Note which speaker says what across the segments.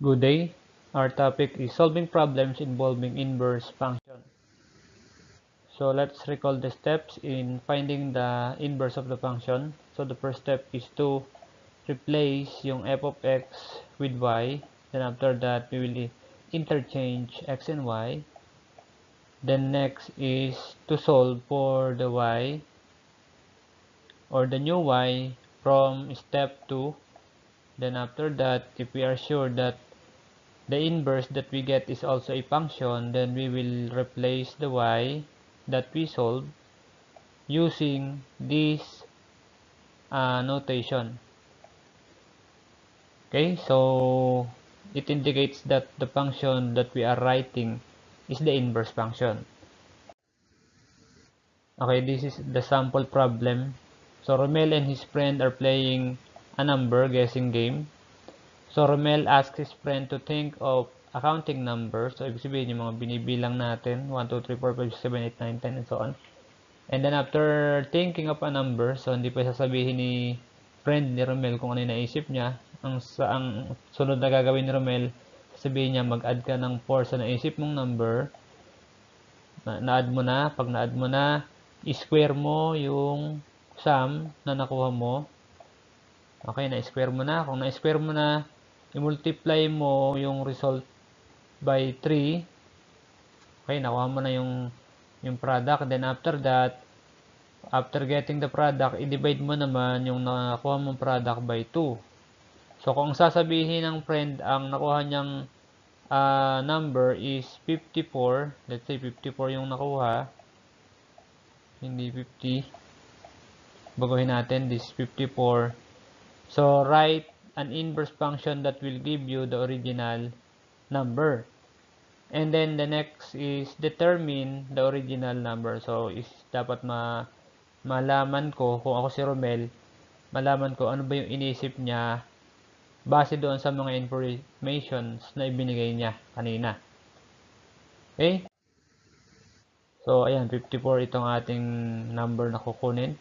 Speaker 1: Good day. Our topic is solving problems involving inverse function. So let's recall the steps in finding the inverse of the function. So the first step is to replace yung f of x with y. Then after that, we will interchange x and y. Then next is to solve for the y or the new y from step 2. Then after that, if we are sure that the inverse that we get is also a function, then we will replace the y that we solve using this notation. Okay, so it indicates that the function that we are writing is the inverse function. Okay, this is the sample problem. So Romel and his friend are playing a number guessing game. So Romel asks his friend to think of a counting number. So ibig sabihin yung mga binibilang natin, 1, 2, 3, 4, 5, 6, 7, 8, 9, 10, and so on. And then after thinking of a number, so hindi pa sasabihin ni friend ni Romel kung ano yung naisip niya. Ang sunod na gagawin ni Romel, sabihin niya mag-add ka ng 4 sa naisip mong number. Na-add mo na. Pag na-add mo na, i-square mo yung sum na nakuha mo. Okay, na-square mo na. Kung na-square mo na, i-multiply mo yung result by 3. Okay, nakuha mo na yung product. Then after that, after getting the product, i-divide mo naman yung nakuha mong product by 2. So, kung sasabihin ng friend ang nakuha niyang number is 54, let's say 54 yung nakuha, hindi 50, baguhin natin this 54. So, write an inverse function that will give you the original number. And then the next is determine the original number. So, is dapat malaman ko kung ako si Romel, malaman ko ano ba yung inisip niya base doon sa mga informations na ibinigay niya kanina. Okay? So, ayan, 54 itong ating number na kukunin.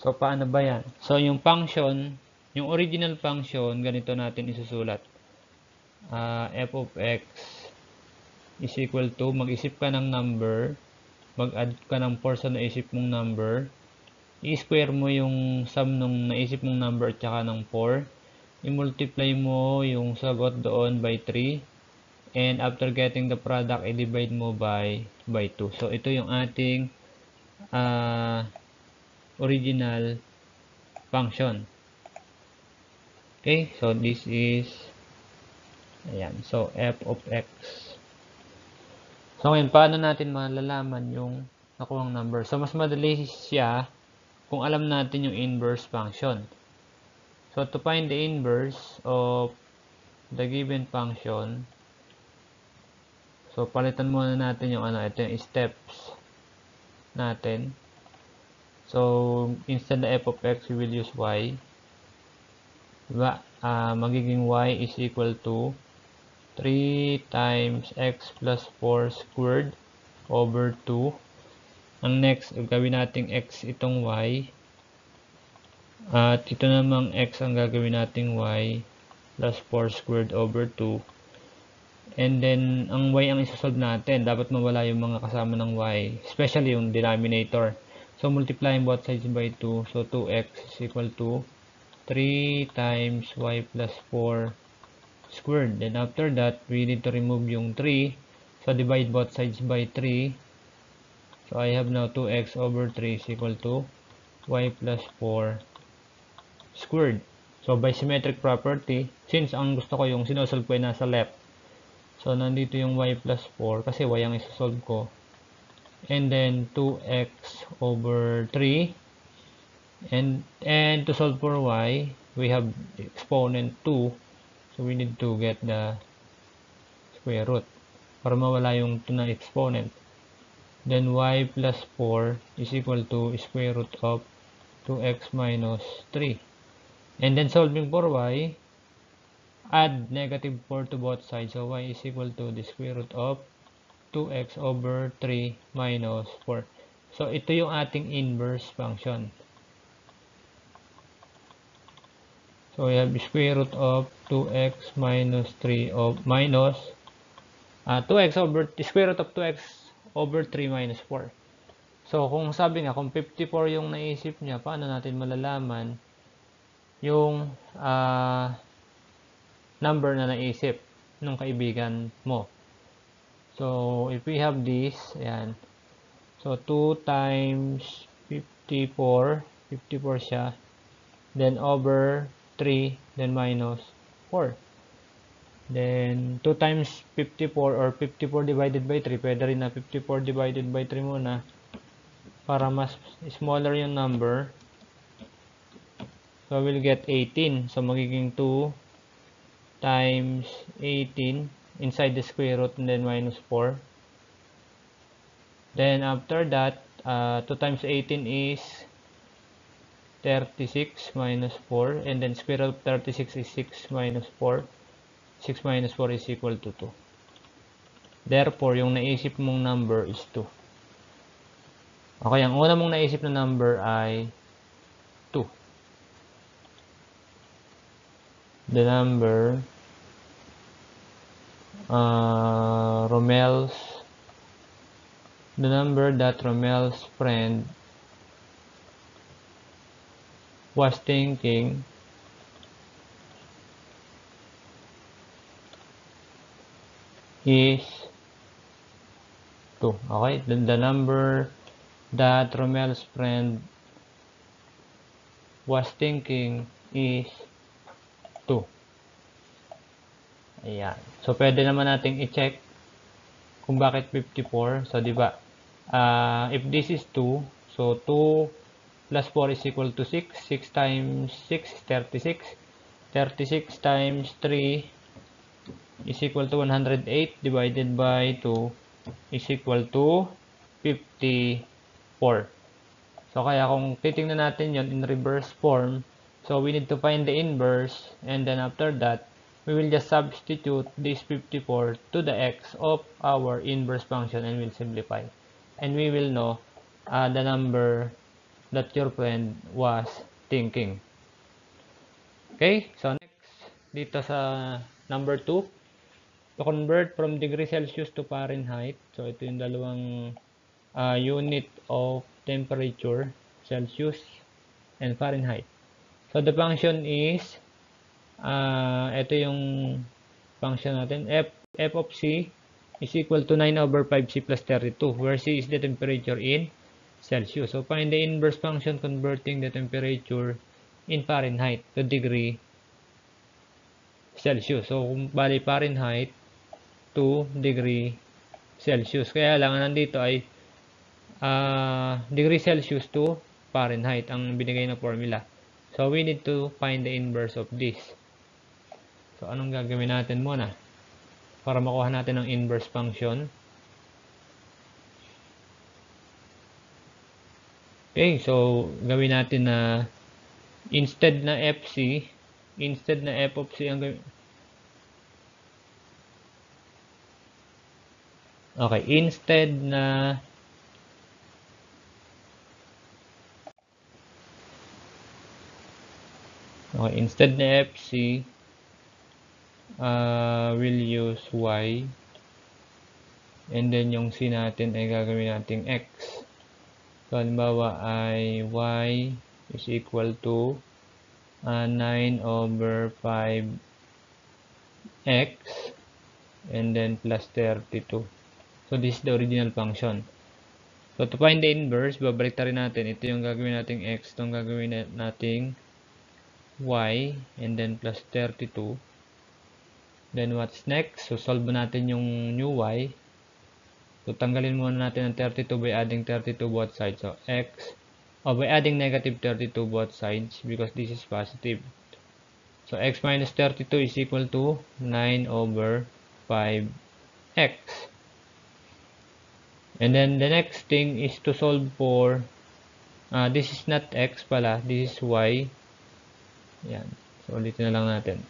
Speaker 1: So, paano ba yan? So, yung function, yung original function, ganito natin isusulat. F of x is equal to, mag-isip ka ng number, mag-add ka ng 4 sa naisip mong number, i-square mo yung sum nung naisip mong number at saka ng 4, i-multiply mo yung sagot doon by 3, and after getting the product, i-divide mo by 2. So, ito yung ating original function. Okay, so this is, ayan, so f of x. So, ngayon, paano natin malalaman yung nakuhang number? So, mas madali siya kung alam natin yung inverse function. So, to find the inverse of the given function, so, palitan muna natin yung ito yung steps natin. So, instead na f of x, we will use y. Diba? Magiging y is equal to 3 times x plus 4 squared over 2. Ang next, gawin natin x itong y. At ito namang x ang gagawin nating y plus 4 squared over 2. And then, ang y ang isasolve natin. Dapat mawala yung mga kasama ng y. Especially yung denominator. So, multiplying both sides by 2. So, 2x is equal to 3 times y plus 4 squared. Then, after that, we need to remove yung 3. So, divide both sides by 3. So, I have now 2x over 3 is equal to y plus 4 squared. So, by symmetric property, since ang gusto ko yung sinosolve ko ay nasa left, so, nandito yung y plus 4 kasi y ang isosolve ko. And then, 2x over 3. And to solve for y, we have exponent 2. So, we need to get the square root para mawala yung 2 na exponent. Then, y plus 4 is equal to square root of 2x minus 3. And then, solving for y, add negative 4 to both sides. So, y is equal to the square root of 2x over 3 minus 4. So, ito yung ating inverse function. So we have square root of 2x minus 3 of minus 2x over square root of 2x over 3 minus 4. So kung sabi nga kung 54 yung naisip niya, paano natin malalaman yung number na naisip ng kaibigan mo? So if we have this, ayan. So 2 times 54 siya. Then over 3, then minus 4. Then 2 times 54 or 54 divided by 3, pwede rin na 54 divided by 3 muna para mas smaller yung number. So we'll get 18. So magiging 2 times 18 inside the square root and then minus 4. Then after that, 2 times 18 is 36 minus 4, and then square root of 36 is 6 minus 4. 6 minus 4 is equal to 2. Therefore, yung naisip mong number is 2. Okay, ang una mong naisip na number ay 2. The number that Romel's friend was thinking is 2. Okay, the number that Romel's friend was thinking is 2. Ayan. So, pwede naman nating i-check kung bakit 54. So, di ba? If this is 2, so 2 plus 4 is equal to 6. 6 times 6 is 36. 36 times 3 is equal to 108 divided by 2 is equal to 54. So, kaya kung titingnan natin yon in reverse form, so we need to find the inverse, and then after that, we will just substitute this 54 to the x of our inverse function and we'll simplify. And we will know the number that your friend was thinking. Okay, so next, dito sa number 2, to convert from degree Celsius to Fahrenheit. So ito yung dalawang unit of temperature, Celsius and Fahrenheit. So the function is, ito yung function natin, f of c is equal to 9 over 5c plus 32, where c is the temperature in Celsius. So find the inverse function converting the temperature in Fahrenheit to degree Celsius. So kung bali Fahrenheit to degree Celsius. Kaya lang nandito ay degree Celsius to Fahrenheit ang binigay na formula. So we need to find the inverse of this. So anong gagawin natin muna para makuha natin ang inverse function? Okay, so gawin natin na instead na f of c ang gawin. Okay, instead na fc, we'll use y, and then yung c natin ay gagawin nating x. So, halimbawa ay y is equal to 9 over 5x and then plus 32. So, this is the original function. So, to find the inverse, babalik rin natin. Ito yung gagawin nating x, itong gagawin nating y, and then plus 32. Then, what's next? So, solve natin yung new y. So, tanggalin muna natin ang 32 by adding 32 both sides. So, x, by adding negative 32 both sides because this is positive. So, x minus 32 is equal to 9 over 5x. And then, the next thing is to solve for, this is not x pala, this is y. Yan. So, ulitin na lang natin.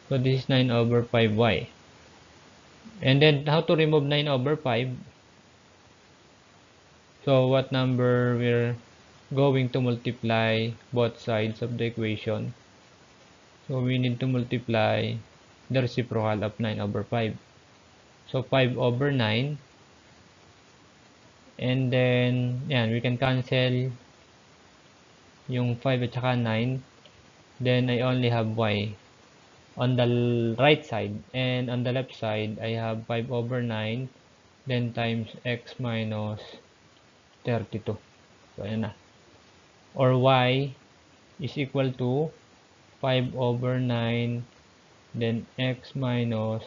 Speaker 1: So, this is 9 over 5y. And then, how to remove 9 over 5? So, what number we're going to multiply both sides of the equation? So we need to multiply the reciprocal of 9 over 5. So 5 over 9. And then, yan, we can cancel yung 5 at saka 9. Then I only have y on the right side. And on the left side, I have 5 over 9. Then times x minus 32. So, ayan na. Or y is equal to 5 over 9 then x minus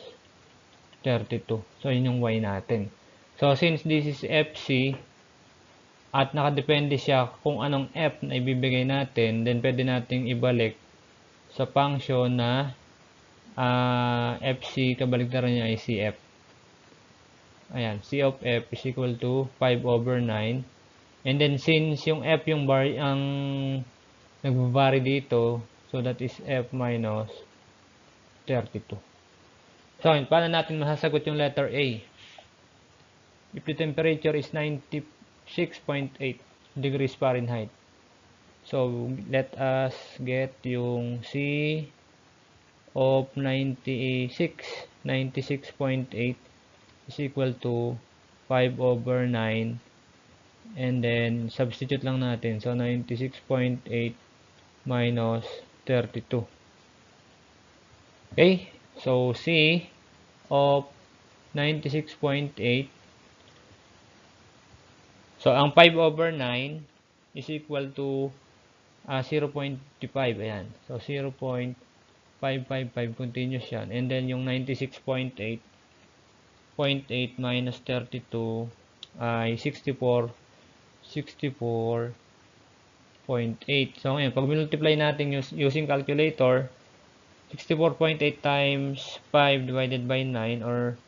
Speaker 1: 32. So, yun yung y natin. So, since this is FC at nakadepende siya kung anong f na ibibigay natin, then pwede nating ibalik sa function na FC, kabaligtaran niya ay CF. Ayan, C of f is equal to 5 over 9. And then, since yung f yung ang nagvary dito, so that is f minus 32. So, paano natin masasagot yung letter A? If the temperature is 96.8 degrees Fahrenheit. So, let us get yung C of 96.8 is equal to 5 over 9. And then, substitute lang natin. So, 96.8 minus 32. Okay? So, C of 96.8. So, ang 5 over 9 is equal to 0.5. Ayan. So, 0.555 continuous yan. And then, yung 96.8 minus 32 ay 64.8. So, ngayon, pag multiply natin using calculator, 64.8 times 5 divided by 9 or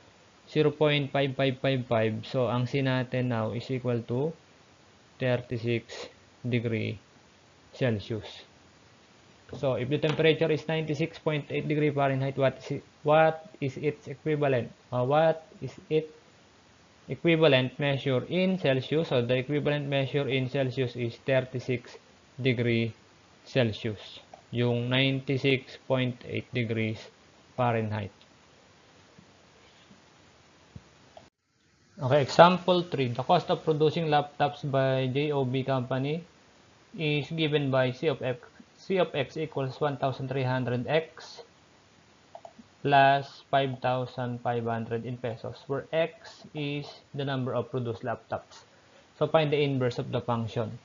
Speaker 1: 0.5555. So, ang C natin now is equal to 36 degree Celsius. So, if the temperature is 96.8 degree Fahrenheit, what is its equivalent? What is its equivalent measure in Celsius? So, the equivalent measure in Celsius is 36 degree Celsius. Yung 96.8 degrees Fahrenheit. Okay, example 3. The cost of producing laptops by JOB company is given by C of X equals 1,300x plus 5,500 in pesos, where X is the number of produced laptops. So, find the inverse of the function.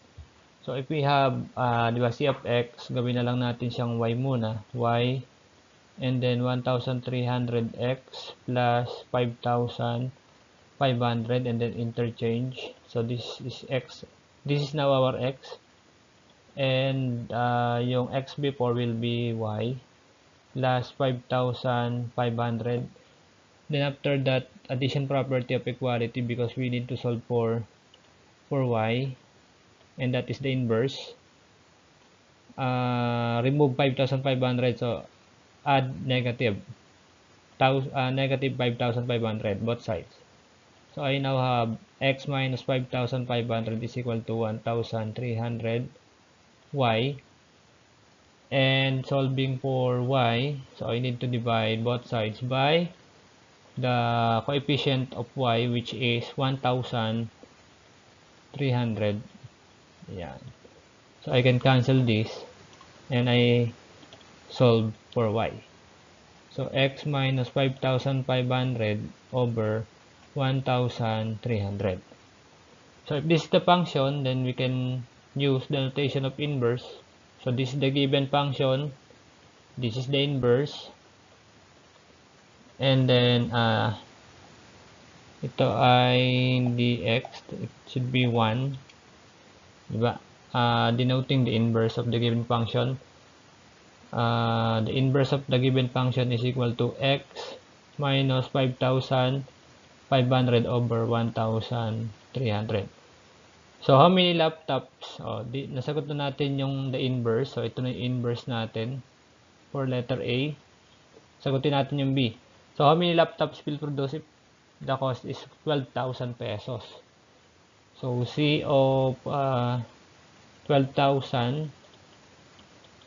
Speaker 1: So, if we have, di ba, C of X, gawin na lang natin siyang Y muna. Y, and then 1,300x plus 5,500, and then interchange. So, this is X. This is now our X. And yung X before will be Y plus 5,500. Then after that, addition property of equality, because we need to solve for Y. And that is the inverse. Remove 5,500, so add negative 5,500 both sides. So I now have x minus 5,500 is equal to 1,300 y. And solving for y, so I need to divide both sides by the coefficient of y, which is 1,300. Yeah. So I can cancel this and I solve for y. So x minus 5,500 over 1,300. So if this is the function, then we can use the notation of inverse. So this is the given function, this is the inverse, and then ito ay dx, it should be 1, diba? Denoting the inverse of the given function. The inverse of the given function is equal to x minus 5,500 over 1,300. So, how many laptops? Nasagot na natin yung the inverse. So, ito na yung inverse natin for letter A. Sagutin natin yung B. So, how many laptops will produce if the cost is 12,000 pesos? So, C of 12,000.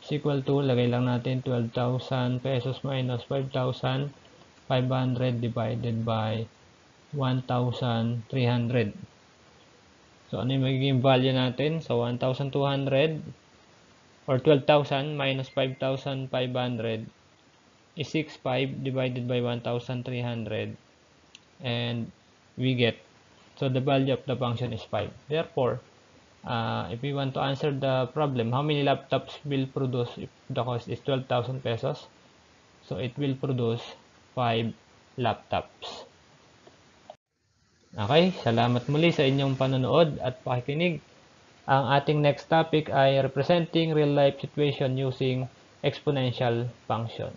Speaker 1: is equal to, lagay lang natin 12,000 pesos minus 5,500 divided by 1,300. So, ano yung magiging value natin? So, 1,200 or 12,000 minus 5,500 is 6,500 divided by 1,300, and we get, so the value of the function is 5. Therefore, if we want to answer the problem, how many laptops will produce if the cost is 12,000 pesos? So, it will produce 5 laptops. Okay, salamat muli sa inyong panonood at pakikinig. Ang ating next topic ay representing real-life situation using exponential function.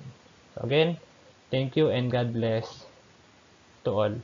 Speaker 1: So again, thank you and God bless to all.